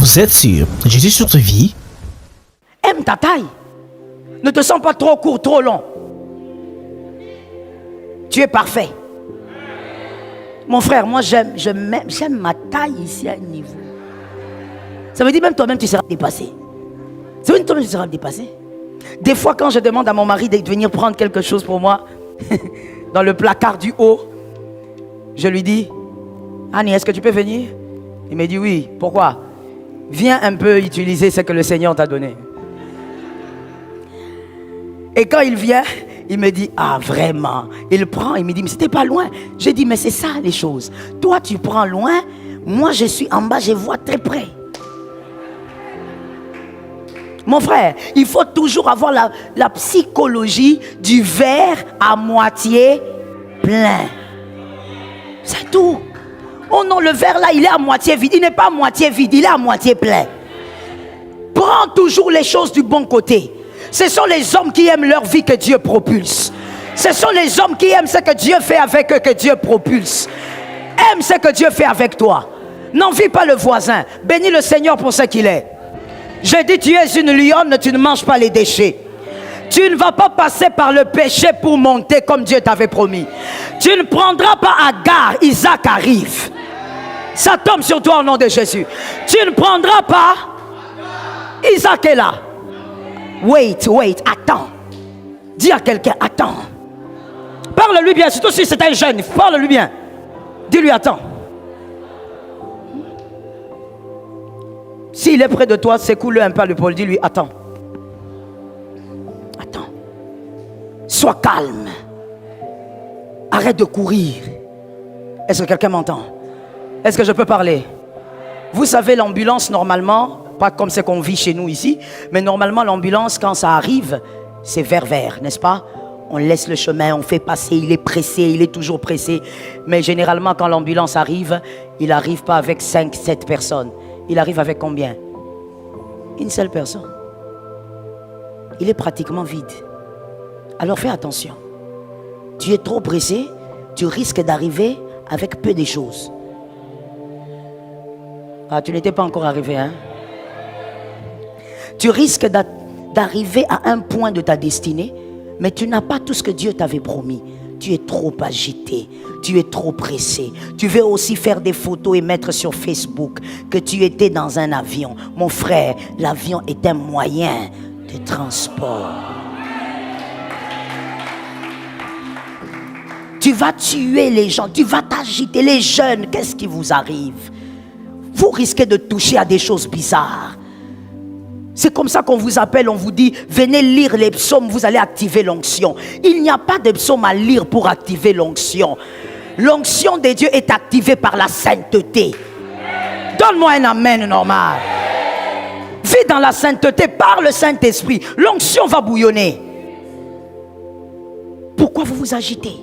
Vous êtes sûr, Jésus sur ta vie? Aime ta taille. Ne te sens pas trop court, trop long. Tu es parfait. Mon frère, moi j'aime ma taille ici à un niveau. Ça veut dire même toi-même tu seras dépassé. Ça veut dire toi-même tu seras dépassé. Des fois quand je demande à mon mari de venir prendre quelque chose pour moi, dans le placard du haut, je lui dis, Annie, est-ce que tu peux venir? Il me dit oui. Pourquoi? Viens un peu utiliser ce que le Seigneur t'a donné. Et quand il vient, il me dit, ah vraiment? Il prend, il me dit, mais c'était pas loin. J'ai dit, mais c'est ça les choses. Toi tu prends loin, moi je suis en bas, je vois très près. Mon frère, il faut toujours avoir la psychologie du verre à moitié plein. C'est tout. Oh non, le verre là, il est à moitié vide. Il n'est pas à moitié vide, il est à moitié plein. Prends toujours les choses du bon côté. Ce sont les hommes qui aiment leur vie que Dieu propulse. Ce sont les hommes qui aiment ce que Dieu fait avec eux que Dieu propulse. Aime ce que Dieu fait avec toi. N'envie pas le voisin. Bénis le Seigneur pour ce qu'il est. J'ai dit, tu es une lionne, tu ne manges pas les déchets. Tu ne vas pas passer par le péché pour monter comme Dieu t'avait promis. Tu ne prendras pas Agar, Isaac arrive. Ça tombe sur toi au nom de Jésus. Tu ne prendras pas, Isaac est là. Wait, attends. Dis à quelqu'un, attends. Parle-lui bien, surtout si c'est un jeune, parle-lui bien. Dis-lui, attends. S'il est près de toi, secoue-le un peu à l'épaule, dis-lui, attends. Attends. Sois calme. Arrête de courir. Est-ce que quelqu'un m'entend? Est-ce que je peux parler? Vous savez, l'ambulance, normalement, pas comme ce qu'on vit chez nous ici, mais normalement, l'ambulance, quand ça arrive, c'est vert, n'est-ce pas? On laisse le chemin, on fait passer, il est pressé, il est toujours pressé. Mais généralement, quand l'ambulance arrive, il n'arrive pas avec 5, 7 personnes. Il arrive avec combien? Une seule personne. Il est pratiquement vide. Alors fais attention. Tu es trop pressé, tu risques d'arriver avec peu de choses. Ah, tu n'étais pas encore arrivé, hein? Tu risques d'arriver à un point de ta destinée, mais tu n'as pas tout ce que Dieu t'avait promis. Tu es trop agité, tu es trop pressé. Tu veux aussi faire des photos et mettre sur Facebook que tu étais dans un avion. Mon frère, l'avion est un moyen de transport. Tu vas tuer les gens, tu vas t'agiter. Les jeunes, qu'est-ce qui vous arrive? Vous risquez de toucher à des choses bizarres. C'est comme ça qu'on vous appelle, on vous dit, venez lire les psaumes, vous allez activer l'onction. Il n'y a pas de psaume à lire pour activer l'onction. L'onction de Dieu est activée par la sainteté. Donne-moi un amen normal. Vis dans la sainteté par le Saint-Esprit. L'onction va bouillonner. Pourquoi vous vous agitez?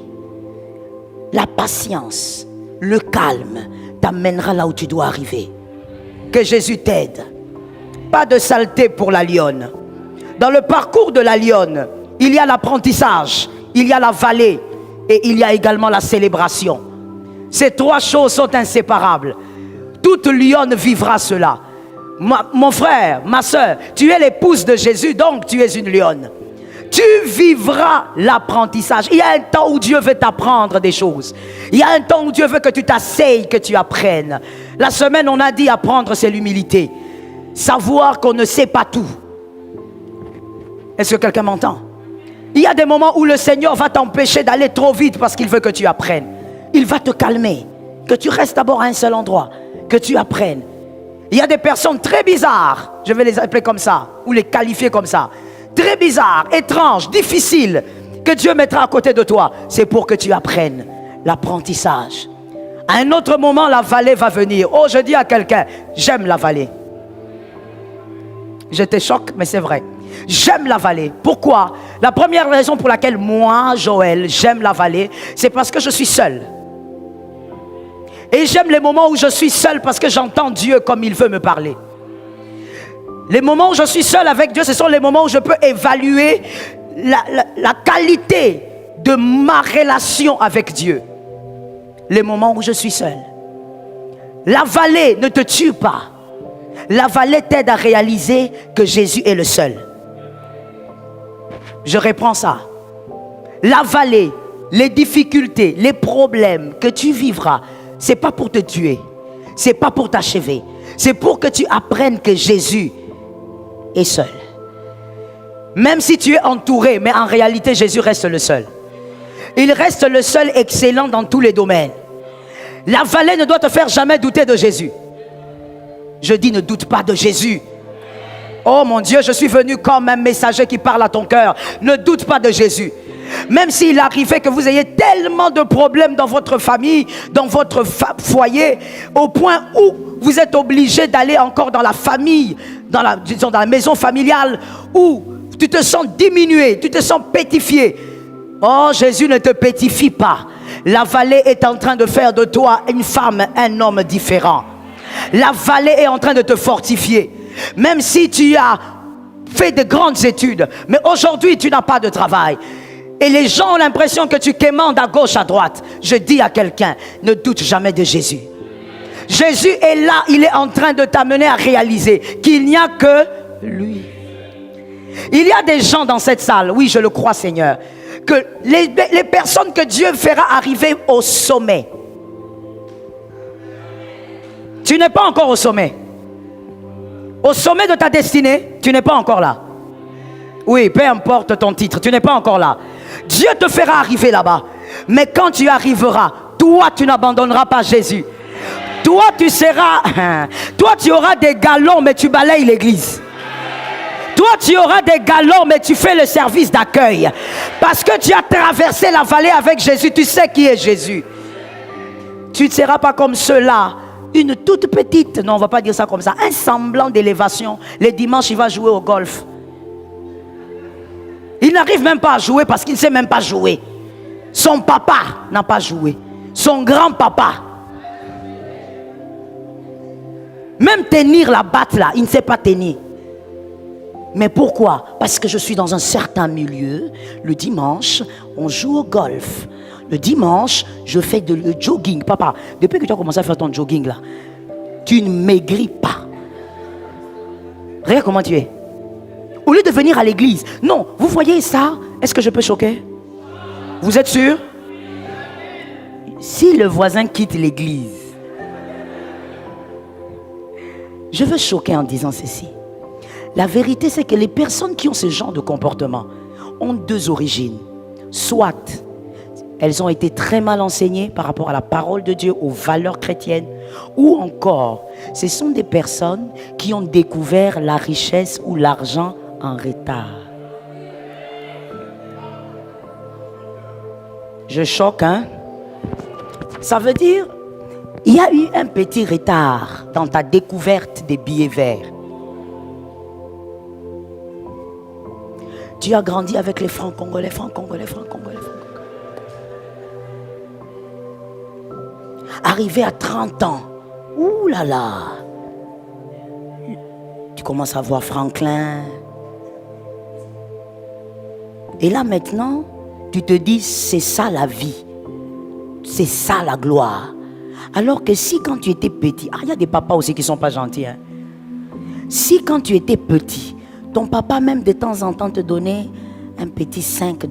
La patience, le calme t'amènera là où tu dois arriver. Que Jésus t'aide. Pas de saleté pour la lionne. Dans le parcours de la lionne, il y a l'apprentissage, il y a la vallée et il y a également la célébration. Ces trois choses sont inséparables. Toute lionne vivra cela. Mon frère, ma soeur, tu es l'épouse de Jésus, donc tu es une lionne. Tu vivras l'apprentissage. Il y a un temps où Dieu veut t'apprendre des choses. Il y a un temps où Dieu veut que tu t'asseyes, que tu apprennes. La semaine, on a dit apprendre, c'est l'humilité. Savoir qu'on ne sait pas tout. Est-ce que quelqu'un m'entend? Il y a des moments où le Seigneur va t'empêcher d'aller trop vite parce qu'il veut que tu apprennes. Il va te calmer. Que tu restes d'abord à un seul endroit. Que tu apprennes. Il y a des personnes très bizarres, je vais les appeler comme ça, ou les qualifier comme ça. Très bizarres, étranges, difficiles, que Dieu mettra à côté de toi. C'est pour que tu apprennes l'apprentissage. À un autre moment, la vallée va venir. Oh, je dis à quelqu'un, j'aime la vallée. Je te choque, mais c'est vrai. J'aime la vallée. Pourquoi? La première raison pour laquelle moi, Joël, j'aime la vallée, c'est parce que je suis seul. Et j'aime les moments où je suis seul parce que j'entends Dieu comme il veut me parler. Les moments où je suis seul avec Dieu, ce sont les moments où je peux évaluer la qualité de ma relation avec Dieu. Les moments où je suis seul. La vallée ne te tue pas. La vallée t'aide à réaliser que Jésus est le seul. Je reprends ça. La vallée, les difficultés, les problèmes que tu vivras, c'est pas pour te tuer, c'est pas pour t'achever, c'est pour que tu apprennes que Jésus est seul. Même si tu es entouré, mais en réalité Jésus reste le seul. Il reste le seul excellent dans tous les domaines. La vallée ne doit te faire jamais douter de Jésus. Je dis ne doute pas de Jésus. Oh mon Dieu, je suis venu comme un messager qui parle à ton cœur. Ne doute pas de Jésus. Même s'il arrivait que vous ayez tellement de problèmes dans votre famille, dans votre foyer, au point où vous êtes obligé d'aller encore dans la famille, dans la maison familiale, où tu te sens diminué, tu te sens pétrifié. Oh, Jésus ne te pétrifie pas. La vallée est en train de faire de toi une femme, un homme différent. La vallée est en train de te fortifier. Même si tu as fait de grandes études, mais aujourd'hui tu n'as pas de travail. Et les gens ont l'impression que tu quémandes à gauche, à droite. Je dis à quelqu'un, ne doute jamais de Jésus. Jésus est là, il est en train de t'amener à réaliser qu'il n'y a que lui. Il y a des gens dans cette salle, oui je le crois Seigneur, que les personnes que Dieu fera arriver au sommet. Tu n'es pas encore au sommet. Au sommet de ta destinée, tu n'es pas encore là. Oui, peu importe ton titre, tu n'es pas encore là. Dieu te fera arriver là-bas. Mais quand tu arriveras, toi tu n'abandonneras pas Jésus. Toi tu auras des galons mais tu balayes l'église. Toi tu auras des galons mais tu fais le service d'accueil. Parce que tu as traversé la vallée avec Jésus, tu sais qui est Jésus. Tu ne seras pas comme ceux-là. Une toute petite, non on ne va pas dire ça comme ça, un semblant d'élévation. Les dimanches il va jouer au golf. Il n'arrive même pas à jouer parce qu'il ne sait même pas jouer. Son papa n'a pas joué. Son grand-papa. Même tenir la batte là, il ne sait pas tenir. Mais pourquoi? Parce que je suis dans un certain milieu. Le dimanche, on joue au golf. Le dimanche, je fais le jogging. Papa, depuis que tu as commencé à faire ton jogging là, tu ne maigris pas. Regarde comment tu es. Au lieu de venir à l'église. Non, vous voyez ça? Est-ce que je peux choquer? Vous êtes sûr? Si le voisin quitte l'église, je veux choquer en disant ceci. La vérité, c'est que les personnes qui ont ce genre de comportement ont deux origines. Soit elles ont été très mal enseignées par rapport à la parole de Dieu, aux valeurs chrétiennes, ou encore, ce sont des personnes qui ont découvert la richesse ou l'argent en retard. Je choque, hein? Ça veut dire, il y a eu un petit retard dans ta découverte des billets verts. Tu as grandi avec les francs congolais, francs congolais, francs congolais, francs congolais. Arrivé à 30 ans, ouh là là, tu commences à voir Franklin. Et là maintenant, tu te dis, c'est ça la vie. C'est ça la gloire. Alors que si quand tu étais petit, il y a des papas aussi qui ne sont pas gentils. Hein. Si quand tu étais petit, ton papa même de temps en temps te donnait un petit $5.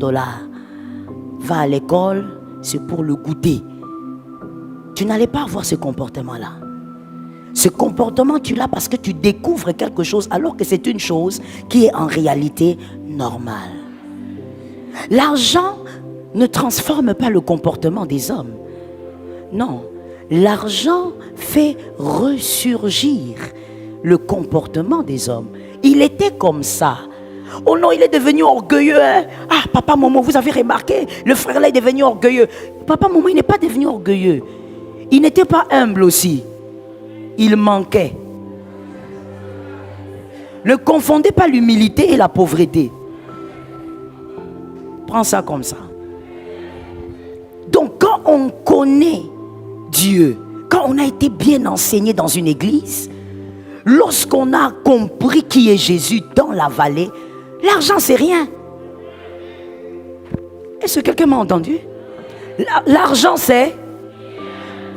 Va à l'école, c'est pour le goûter. Tu n'allais pas avoir ce comportement-là. Ce comportement, tu l'as parce que tu découvres quelque chose alors que c'est une chose qui est en réalité normale. L'argent ne transforme pas le comportement des hommes. Non, l'argent fait ressurgir le comportement des hommes. Il était comme ça. Oh non, il est devenu orgueilleux. Hein? Ah, papa, maman, vous avez remarqué, le frère là est devenu orgueilleux. Papa, maman, il n'est pas devenu orgueilleux. Il n'était pas humble aussi. Il manquait. Ne confondez pas l'humilité et la pauvreté. Prends ça comme ça. Donc quand on connaît Dieu, quand on a été bien enseigné dans une église, lorsqu'on a compris qui est Jésus dans la vallée, l'argent c'est rien. Est-ce que quelqu'un m'a entendu? L'argent c'est...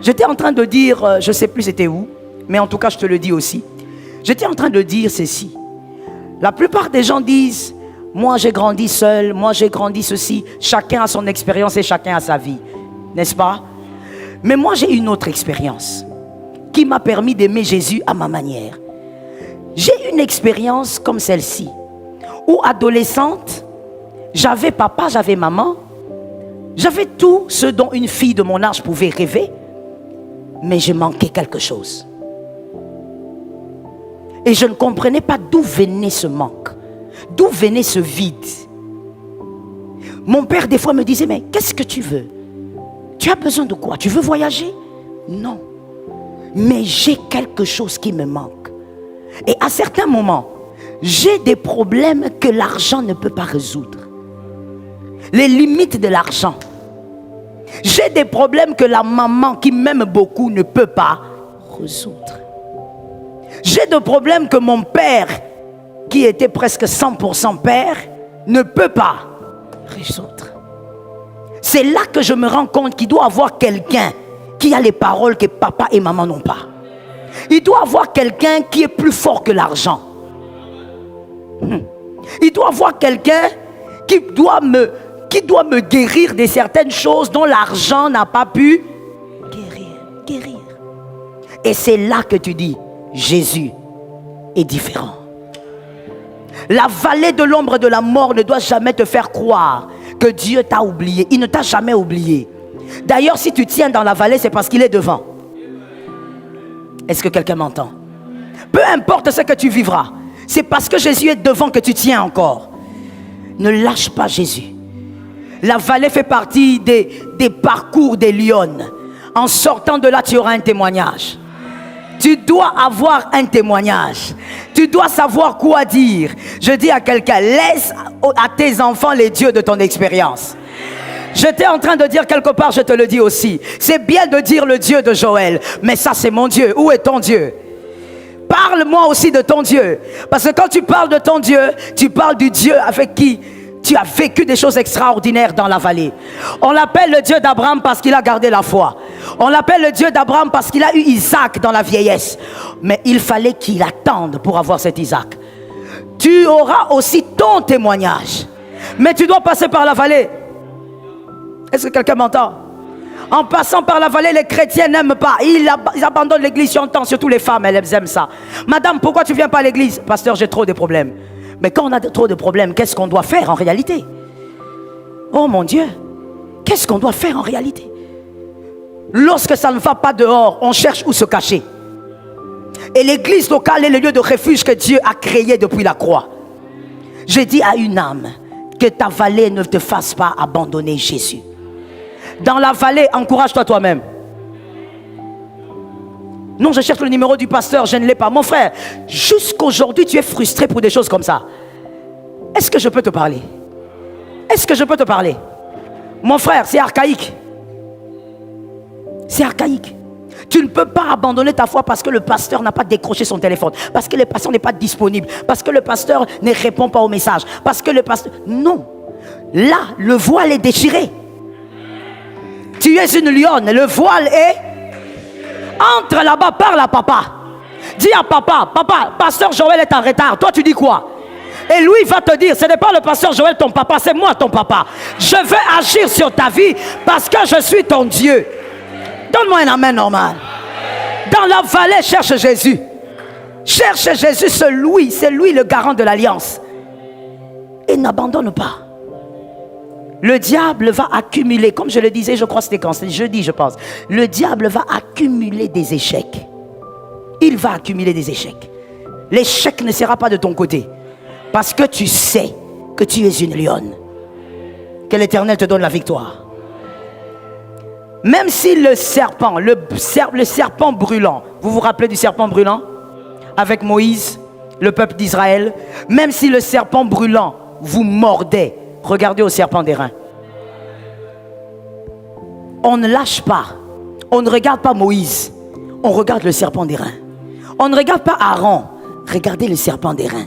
J'étais en train de dire, je ne sais plus c'était où, mais en tout cas je te le dis aussi. J'étais en train de dire ceci. La plupart des gens disent, moi j'ai grandi seul, moi j'ai grandi ceci. Chacun a son expérience et chacun a sa vie. N'est-ce pas? Mais moi j'ai une autre expérience qui m'a permis d'aimer Jésus à ma manière. J'ai une expérience comme celle-ci, où adolescente, j'avais papa, j'avais maman, j'avais tout ce dont une fille de mon âge pouvait rêver, mais je manquais quelque chose. Et je ne comprenais pas d'où venait ce manque, d'où venait ce vide. Mon père des fois me disait, mais qu'est-ce que tu veux? Tu as besoin de quoi? Tu veux voyager? Non. Mais j'ai quelque chose qui me manque. Et à certains moments, j'ai des problèmes que l'argent ne peut pas résoudre. Les limites de l'argent. J'ai des problèmes que la maman qui m'aime beaucoup ne peut pas résoudre. J'ai des problèmes que mon père, qui était presque 100% père, ne peut pas résoudre. C'est là que je me rends compte qu'il doit y avoir quelqu'un qui a les paroles que papa et maman n'ont pas. Il doit y avoir quelqu'un qui est plus fort que l'argent. Il doit y avoir quelqu'un qui doit me guérir de certaines choses dont l'argent n'a pas pu guérir. Et c'est là que tu dis, Jésus est différent. La vallée de l'ombre de la mort ne doit jamais te faire croire que Dieu t'a oublié. Il ne t'a jamais oublié. D'ailleurs, si tu tiens dans la vallée, c'est parce qu'il est devant. Est-ce que quelqu'un m'entend? Peu importe ce que tu vivras, c'est parce que Jésus est devant que tu tiens encore. Ne lâche pas Jésus. La vallée fait partie des parcours des lionnes. En sortant de là, tu auras un témoignage. Tu dois avoir un témoignage. Tu dois savoir quoi dire. Je dis à quelqu'un, laisse à tes enfants les dieux de ton expérience. J'étais en train de dire quelque part, je te le dis aussi. C'est bien de dire le Dieu de Joël, mais ça c'est mon Dieu. Où est ton Dieu? Parle-moi aussi de ton Dieu. Parce que quand tu parles de ton Dieu, tu parles du Dieu avec qui tu as vécu des choses extraordinaires dans la vallée. On l'appelle le Dieu d'Abraham parce qu'il a gardé la foi. On l'appelle le Dieu d'Abraham parce qu'il a eu Isaac dans la vieillesse. Mais il fallait qu'il attende pour avoir cet Isaac. Tu auras aussi ton témoignage. Mais tu dois passer par la vallée. Est-ce que quelqu'un m'entend? En passant par la vallée, les chrétiens n'aiment pas. Ils abandonnent l'église longtemps, surtout les femmes, elles aiment ça. Madame, pourquoi tu ne viens pas à l'église? Pasteur, j'ai trop de problèmes. Mais quand on a trop de problèmes, qu'est-ce qu'on doit faire en réalité? Oh mon Dieu, qu'est-ce qu'on doit faire en réalité? Lorsque ça ne va pas dehors, on cherche où se cacher. Et l'église locale est le lieu de refuge que Dieu a créé depuis la croix. J'ai dit à une âme, que ta vallée ne te fasse pas abandonner Jésus. Dans la vallée, encourage-toi toi-même. Non, je cherche le numéro du pasteur, je ne l'ai pas. Mon frère, jusqu'aujourd'hui, tu es frustré pour des choses comme ça. Est-ce que je peux te parler? Est-ce que je peux te parler? Mon frère, c'est archaïque. C'est archaïque. Tu ne peux pas abandonner ta foi parce que le pasteur n'a pas décroché son téléphone, parce que le pasteur n'est pas disponible, parce que le pasteur ne répond pas au message, parce que le pasteur... Non. Là, le voile est déchiré. Tu es une lionne, le voile est... Entre là-bas, parle à papa. Dis à papa, papa, pasteur Joël est en retard. Toi, tu dis quoi? Et lui, il va te dire, ce n'est pas le pasteur Joël ton papa, c'est moi ton papa. Je veux agir sur ta vie parce que je suis ton Dieu. Donne-moi un amen normal. Dans la vallée, cherche Jésus. Cherche Jésus, c'est lui le garant de l'alliance. Et n'abandonne pas. Le diable va accumuler, comme je le disais, je crois que c'était quand? C'était jeudi, je pense. Le diable va accumuler des échecs. Il va accumuler des échecs. L'échec ne sera pas de ton côté. Parce que tu sais que tu es une lionne. Que l'Éternel te donne la victoire. Même si le serpent brûlant, vous vous rappelez du serpent brûlant? Avec Moïse, le peuple d'Israël. Même si le serpent brûlant vous mordait, regardez au serpent d'airain. On ne lâche pas. On ne regarde pas Moïse. On regarde le serpent d'airain. On ne regarde pas Aaron. Regardez le serpent d'airain.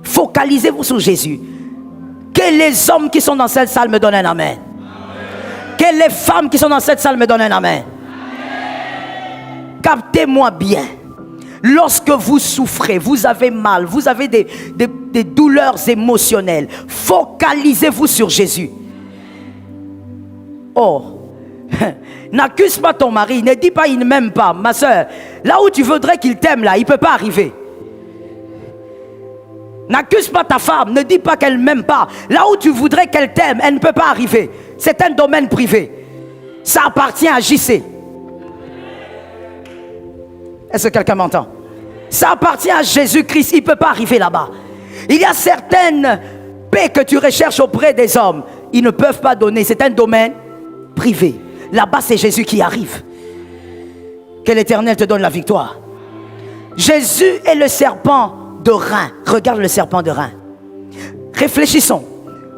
Focalisez-vous sur Jésus. Que les hommes qui sont dans cette salle me donnent un amen. Que les femmes qui sont dans cette salle me donnent un amen. Captez-moi bien. Lorsque vous souffrez, vous avez mal, vous avez des douleurs émotionnelles, focalisez-vous sur Jésus. Oh, n'accuse pas ton mari, ne dis pas il ne m'aime pas. Ma soeur, là où tu voudrais qu'il t'aime, là, il ne peut pas arriver. N'accuse pas ta femme, ne dis pas qu'elle ne m'aime pas. Là où tu voudrais qu'elle t'aime, elle ne peut pas arriver. C'est un domaine privé. Ça appartient à JC. Est-ce que quelqu'un m'entend? Ça appartient à Jésus-Christ, il ne peut pas arriver là-bas. Il y a certaines paix que tu recherches auprès des hommes, ils ne peuvent pas donner, c'est un domaine privé. Là-bas, c'est Jésus qui arrive. Que l'Éternel te donne la victoire. Jésus est le serpent de rein. Regarde le serpent de rein. Réfléchissons.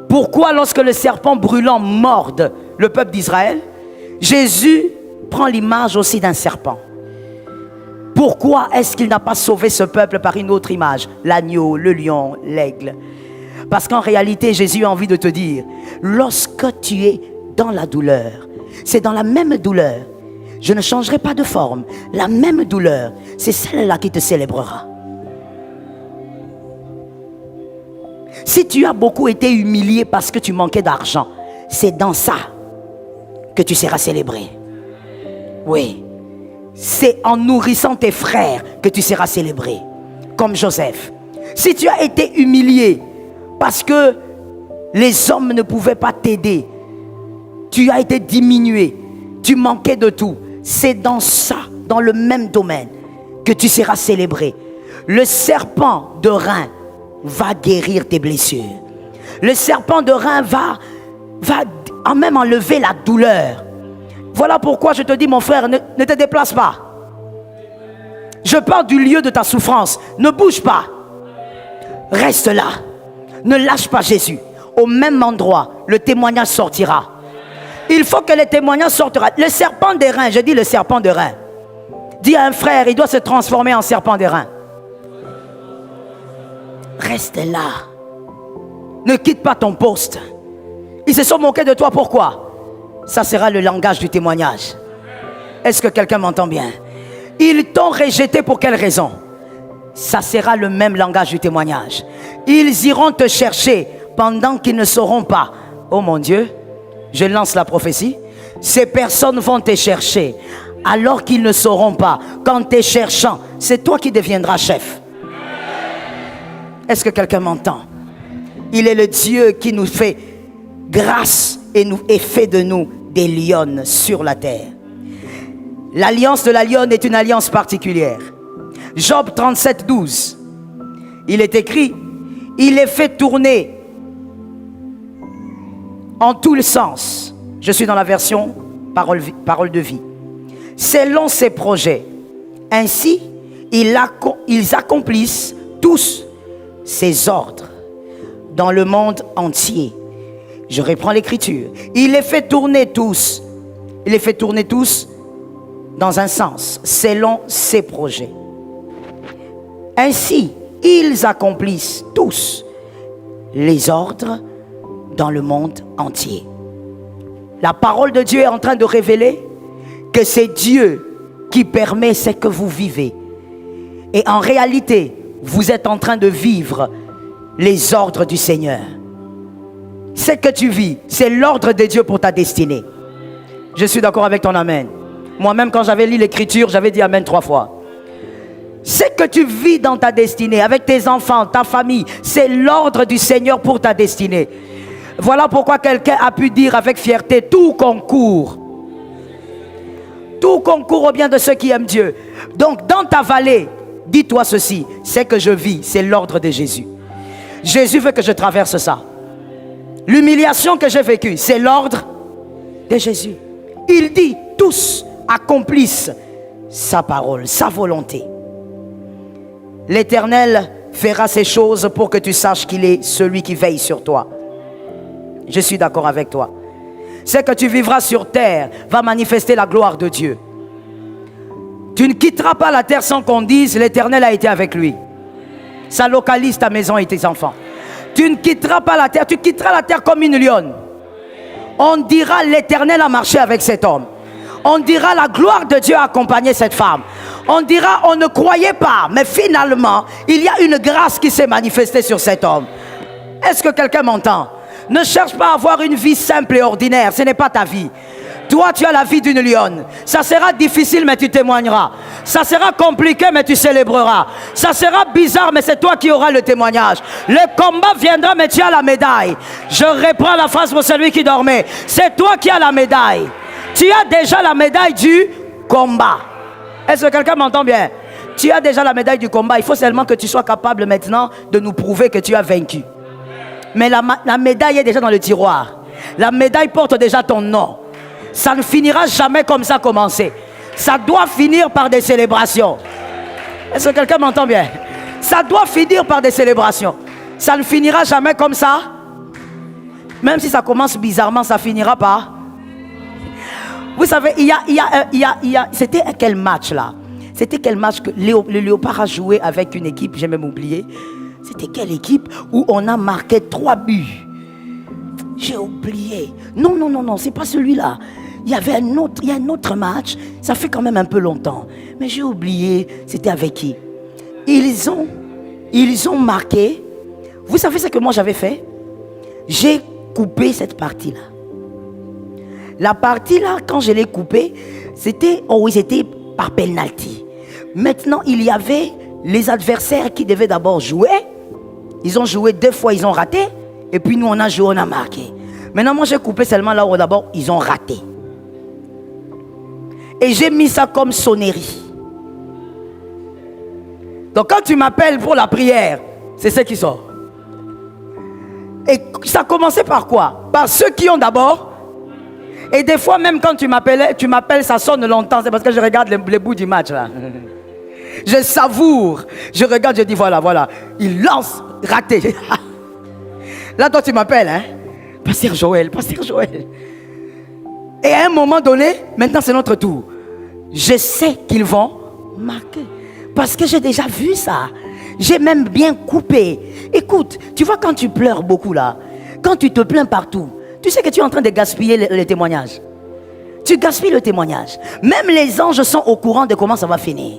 Pourquoi lorsque le serpent brûlant morde le peuple d'Israël, Jésus prend l'image aussi d'un serpent? Pourquoi est-ce qu'il n'a pas sauvé ce peuple par une autre image? L'agneau, le lion, l'aigle. Parce qu'en réalité, Jésus a envie de te dire, lorsque tu es dans la douleur, c'est dans la même douleur. Je ne changerai pas de forme. La même douleur, c'est celle-là qui te célébrera. Si tu as beaucoup été humilié parce que tu manquais d'argent, c'est dans ça que tu seras célébré. Oui. C'est en nourrissant tes frères que tu seras célébré. Comme Joseph. Si tu as été humilié parce que les hommes ne pouvaient pas t'aider, tu as été diminué, tu manquais de tout, c'est dans ça, dans le même domaine, que tu seras célébré. Le serpent de rein va guérir tes blessures. Le serpent de rein va même enlever la douleur. Voilà pourquoi je te dis, mon frère, ne te déplace pas. Je parle du lieu de ta souffrance. Ne bouge pas. Reste là. Ne lâche pas Jésus. Au même endroit, le témoignage sortira. Il faut que le témoignage sortira. Le serpent des reins, je dis le serpent de reins. Dis à un frère, il doit se transformer en serpent des reins. Reste là. Ne quitte pas ton poste. Ils se sont moqués de toi, pourquoi? Ça sera le langage du témoignage. Est-ce que quelqu'un m'entend bien? Ils t'ont rejeté pour quelle raison? Ça sera le même langage du témoignage. Ils iront te chercher pendant qu'ils ne sauront pas. Oh mon Dieu, je lance la prophétie. Ces personnes vont te chercher alors qu'ils ne sauront pas. Qu'en te cherchant, c'est toi qui deviendras chef. Est-ce que quelqu'un m'entend? Il est le Dieu qui nous fait grâce et fait de nous des lionnes sur la terre. L'alliance de la lionne est une alliance particulière. Job 37, 12. Il est écrit, il les fait tourner en tous les sens. Je suis dans la version parole de vie. Selon ses projets. Ainsi, ils accomplissent tous ses ordres dans le monde entier. Je reprends l'écriture. Il les fait tourner tous. Il les fait tourner tous dans un sens, selon ses projets. Ainsi, ils accomplissent tous les ordres dans le monde entier. La parole de Dieu est en train de révéler que c'est Dieu qui permet ce que vous vivez. Et en réalité, vous êtes en train de vivre les ordres du Seigneur. Ce que tu vis, c'est l'ordre de Dieu pour ta destinée. Je suis d'accord avec ton amen. Moi-même, quand j'avais lu l'écriture, j'avais dit amen 3 fois. Ce que tu vis dans ta destinée, avec tes enfants, ta famille, c'est l'ordre du Seigneur pour ta destinée. Voilà pourquoi quelqu'un a pu dire avec fierté, tout concourt au bien de ceux qui aiment Dieu. Donc, dans ta vallée, dis-toi ceci, ce que je vis, c'est l'ordre de Jésus. Jésus veut que je traverse ça. L'humiliation que j'ai vécue, c'est l'ordre de Jésus. Il dit, tous accomplissent sa parole, sa volonté. L'Éternel fera ces choses pour que tu saches qu'il est celui qui veille sur toi. Je suis d'accord avec toi. Ce que tu vivras sur terre va manifester la gloire de Dieu. Tu ne quitteras pas la terre sans qu'on dise l'Éternel a été avec lui. Ça localise ta maison et tes enfants. Tu ne quitteras pas la terre, tu quitteras la terre comme une lionne. On dira l'Éternel a marché avec cet homme. On dira la gloire de Dieu a accompagné cette femme. On dira on ne croyait pas, mais finalement, il y a une grâce qui s'est manifestée sur cet homme. Est-ce que quelqu'un m'entend? Ne cherche pas à avoir une vie simple et ordinaire, ce n'est pas ta vie. Toi, tu as la vie d'une lionne. Ça sera difficile, mais tu témoigneras. Ça sera compliqué, mais tu célébreras. Ça sera bizarre, mais c'est toi qui auras le témoignage. Le combat viendra, mais tu as la médaille. Je reprends la phrase pour celui qui dormait. C'est toi qui as la médaille. Tu as déjà la médaille du combat. Est-ce que quelqu'un m'entend bien? Tu as déjà la médaille du combat. Il faut seulement que tu sois capable maintenant de nous prouver que tu as vaincu. Mais la médaille est déjà dans le tiroir. La médaille porte déjà ton nom. Ça ne finira jamais comme ça a commencé. Ça doit finir par des célébrations. Est-ce que quelqu'un m'entend bien? Ça doit finir par des célébrations. Ça ne finira jamais comme ça. Même si ça commence bizarrement, ça finira par... Vous savez, c'était quel match là? C'était quel match que le Léopard a joué avec une équipe, j'ai même oublié. C'était quelle équipe où on a marqué 3 buts? J'ai oublié. Non, c'est pas celui-là. Il y a un autre match. Ça fait quand même un peu longtemps. Mais j'ai oublié. C'était avec qui? Ils ont marqué. Vous savez ce que moi j'avais fait? J'ai coupé cette partie-là. La partie-là, quand je l'ai coupée, c'était par penalty. Maintenant, il y avait les adversaires qui devaient d'abord jouer. Ils ont joué 2 fois, ils ont raté. Et puis nous, on a joué, on a marqué. Maintenant, moi, j'ai coupé seulement là où d'abord, ils ont raté. Et j'ai mis ça comme sonnerie. Donc, quand tu m'appelles pour la prière, c'est ce qui sort. Et ça commençait par quoi? Par ceux qui ont d'abord. Et des fois, même quand tu m'appelles, ça sonne longtemps. C'est parce que je regarde les bouts du match, là. Je savoure. Je regarde, je dis, voilà. Il lance, raté. Là, toi, tu m'appelles, hein? Pasteur Joël. Et à un moment donné, maintenant, c'est notre tour. Je sais qu'ils vont marquer. Parce que j'ai déjà vu ça. J'ai même bien coupé. Écoute, tu vois, quand tu pleures beaucoup, là, quand tu te plains partout, tu sais que tu es en train de gaspiller les témoignages. Tu gaspilles le témoignage. Même les anges sont au courant de comment ça va finir.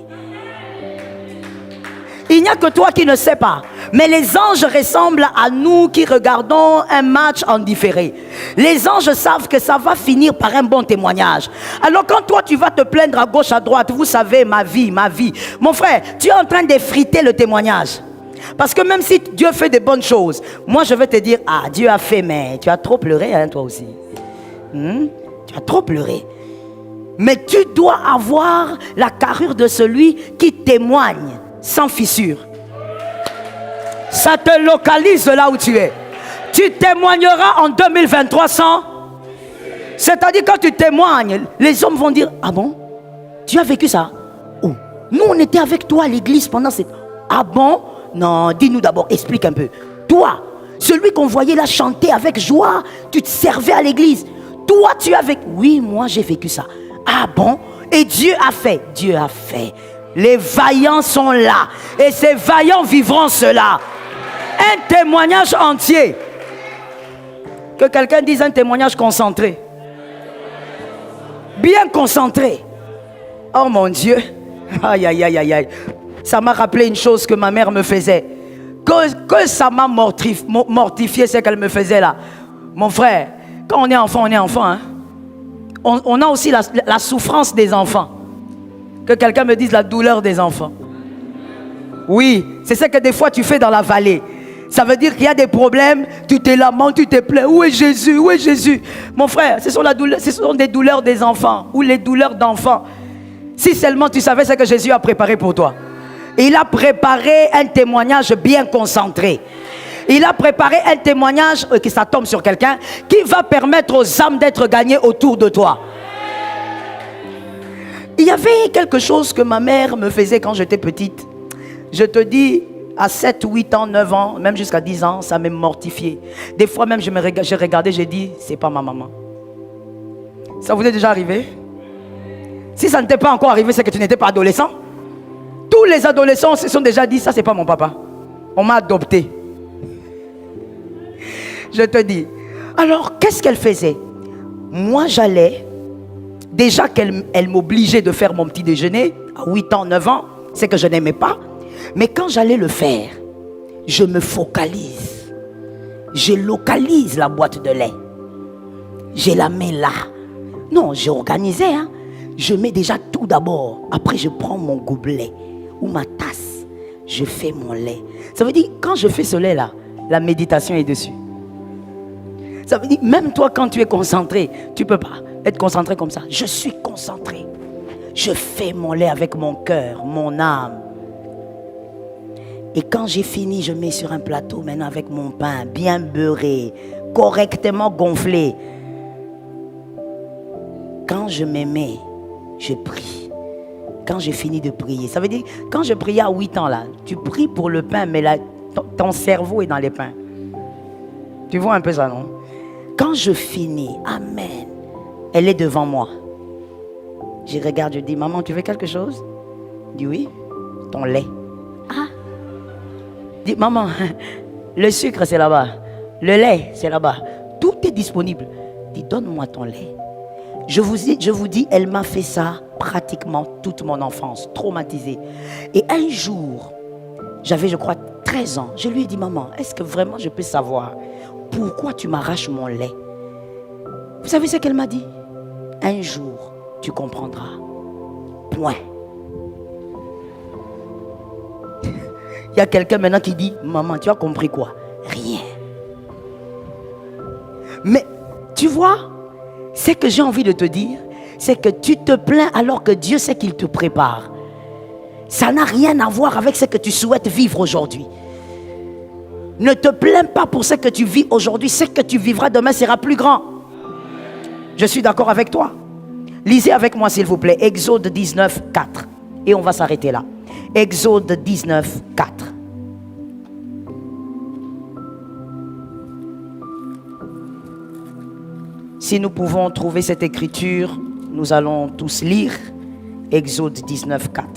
Il n'y a que toi qui ne sais pas. Mais les anges ressemblent à nous qui regardons un match en différé. Les anges savent que ça va finir par un bon témoignage. Alors quand toi tu vas te plaindre à gauche, à droite, vous savez, ma vie. Mon frère, tu es en train d'effriter le témoignage. Parce que même si Dieu fait de bonnes choses, moi je vais te dire, Dieu a fait, mais tu as trop pleuré, hein, toi aussi. Tu as trop pleuré. Mais tu dois avoir la carrure de celui qui témoigne sans fissure. Ça te localise là où tu es. Tu témoigneras en 2023 sans... C'est-à-dire quand tu témoignes, les hommes vont dire, ah bon? Tu as vécu ça? Oh. Nous on était avec toi à l'église pendant cette... Ah bon? Non, dis-nous d'abord, explique un peu. Toi, celui qu'on voyait là chanter avec joie, tu te servais à l'église. Toi, tu as vécu... Oui, moi j'ai vécu ça. Ah bon? Et Dieu a fait. Dieu a fait. Les vaillants sont là. Et ces vaillants vivront cela. Un témoignage entier. Que quelqu'un dise un témoignage concentré. Bien concentré. Oh mon Dieu. Aïe. Ça m'a rappelé une chose que ma mère me faisait. Que ça m'a mortifié ce qu'elle me faisait là. Mon frère, quand on est enfant, hein? On a aussi la souffrance des enfants. Que quelqu'un me dise la douleur des enfants. Oui, c'est ce que des fois tu fais dans la vallée. Ça veut dire qu'il y a des problèmes, tu te lamentes, tu te plains. Où est Jésus? Où est Jésus? Mon frère, ce sont des douleurs des enfants ou les douleurs d'enfants. Si seulement tu savais ce que Jésus a préparé pour toi. Il a préparé un témoignage bien concentré. Il a préparé un témoignage, que ça tombe sur quelqu'un, qui va permettre aux âmes d'être gagnées autour de toi. Il y avait quelque chose que ma mère me faisait quand j'étais petite. Je te dis, à 7, 8 ans, 9 ans, même jusqu'à 10 ans, ça m'a mortifié. Des fois même, je regardais, j'ai dit, c'est pas ma maman. Ça vous est déjà arrivé? Si ça ne t'est pas encore arrivé, c'est que tu n'étais pas adolescent. Tous les adolescents se sont déjà dit, ça c'est pas mon papa. On m'a adopté. Je te dis. Alors, qu'est-ce qu'elle faisait? Moi, j'allais Déjà qu'elle m'obligeait de faire mon petit déjeuner à 8 ans, 9 ans, c'est que je n'aimais pas. Mais quand j'allais le faire, je me focalise. Je localise la boîte de lait. Je la mets là. Non, j'ai organisé. Hein. Je mets déjà tout d'abord. Après, je prends mon gobelet ou ma tasse. Je fais mon lait. Ça veut dire, quand je fais ce lait-là, la méditation est dessus. Ça veut dire, même toi, quand tu es concentré, tu ne peux pas être concentré comme ça. Je suis concentré. Je fais mon lait avec mon cœur, mon âme. Et quand j'ai fini, je mets sur un plateau maintenant avec mon pain bien beurré, correctement gonflé. Quand je me mets, je prie. Quand j'ai fini de prier, ça veut dire, quand je priais à 8 ans là, tu pries pour le pain, mais là, ton cerveau est dans les pains. Tu vois un peu ça, non? Quand je finis, amen, elle est devant moi. Je regarde, je dis, maman, tu veux quelque chose? Je dis oui, ton lait. Ah. Je dis, maman, le sucre c'est là-bas, le lait c'est là-bas, tout est disponible. Je dis, donne-moi ton lait. Je vous dis, elle m'a fait ça pratiquement toute mon enfance, traumatisée. Et un jour, j'avais, je crois, 13 ans. Je lui ai dit, maman, est-ce que vraiment je peux savoir pourquoi tu m'arraches mon lait? Vous savez ce qu'elle m'a dit? Un jour, tu comprendras. Point. Il y a quelqu'un maintenant qui dit, maman, tu as compris quoi? Rien. Mais, tu vois, ce que j'ai envie de te dire, c'est que tu te plains alors que Dieu sait qu'il te prépare. Ça n'a rien à voir avec ce que tu souhaites vivre aujourd'hui. Ne te plains pas pour ce que tu vis aujourd'hui. Ce que tu vivras demain sera plus grand. Je suis d'accord avec toi. Lisez avec moi s'il vous plaît Exode 19, 4. Et on va s'arrêter là. Exode 19, 4. Si nous pouvons trouver cette écriture, nous allons tous lire Exode 19, 4.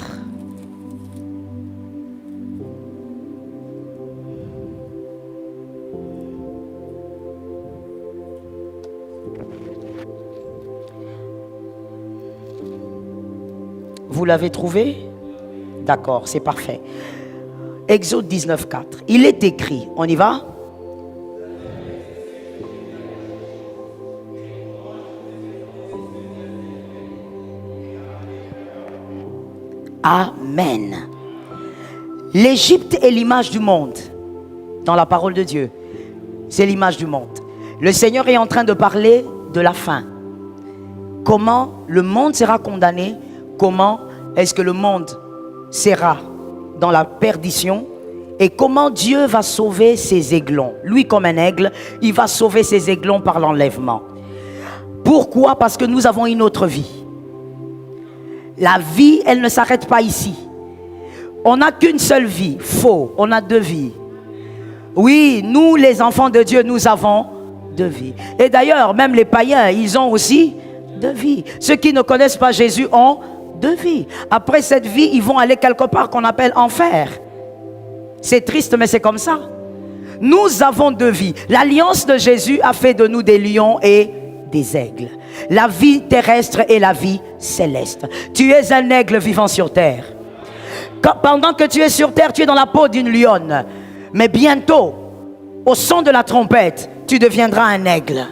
Vous l'avez trouvé? D'accord, c'est parfait. Exode 19, 4. Il est écrit, on y va? Amen. L'Égypte est l'image du monde. Dans la parole de Dieu, c'est l'image du monde. Le Seigneur est en train de parler de la fin. Comment le monde sera condamné? Comment est-ce que le monde sera dans la perdition? Et comment Dieu va sauver ses aiglons? Lui, comme un aigle, il va sauver ses aiglons par l'enlèvement. Pourquoi? Parce que nous avons une autre vie. La vie, elle ne s'arrête pas ici. On n'a qu'une seule vie. Faux, on a deux vies. Oui, nous les enfants de Dieu, nous avons deux vies. Et d'ailleurs, même les païens, ils ont aussi deux vies. Ceux qui ne connaissent pas Jésus ont deux vies. Après cette vie, ils vont aller quelque part qu'on appelle enfer. C'est triste, mais c'est comme ça. Nous avons deux vies. L'alliance de Jésus a fait de nous des lions et des aigles. La vie terrestre et la vie céleste. Tu es un aigle vivant sur terre. Pendant que tu es sur terre, tu es dans la peau d'une lionne. Mais bientôt, au son de la trompette, tu deviendras un aigle.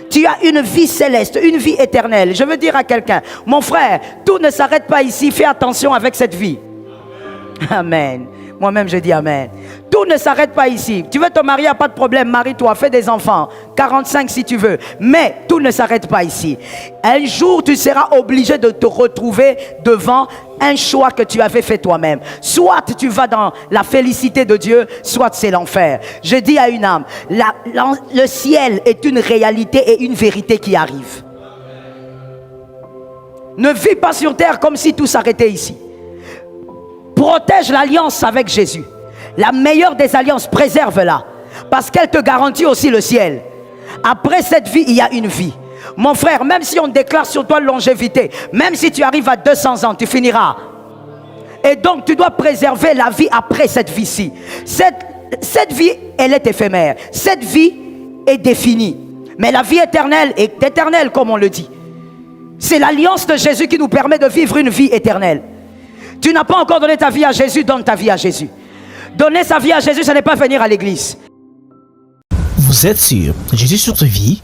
Tu as une vie céleste, une vie éternelle. Je veux dire à quelqu'un, mon frère, tout ne s'arrête pas ici. Fais attention avec cette vie. Amen. Moi-même, je dis amen. Tout ne s'arrête pas ici. Tu veux te marier, pas de problème. Marie-toi, fais des enfants. 45 si tu veux. Mais tout ne s'arrête pas ici. Un jour, tu seras obligé de te retrouver devant un choix que tu avais fait toi-même. Soit tu vas dans la félicité de Dieu, soit c'est l'enfer. Je dis à une âme, le ciel est une réalité et une vérité qui arrive. Ne vis pas sur terre comme si tout s'arrêtait ici. Protège l'alliance avec Jésus. La meilleure des alliances, préserve-la. Parce qu'elle te garantit aussi le ciel. Après cette vie, il y a une vie. Mon frère, même si on déclare sur toi longévité, même si tu arrives à 200 ans, tu finiras. Et donc, tu dois préserver la vie après cette vie-ci. Cette vie, elle est éphémère. Cette vie est définie. Mais la vie éternelle est éternelle, comme on le dit. C'est l'alliance de Jésus qui nous permet de vivre une vie éternelle. Tu n'as pas encore donné ta vie à Jésus, donne ta vie à Jésus. Donner sa vie à Jésus, ce n'est pas venir à l'église. Vous êtes sur Jésus sur ta vie?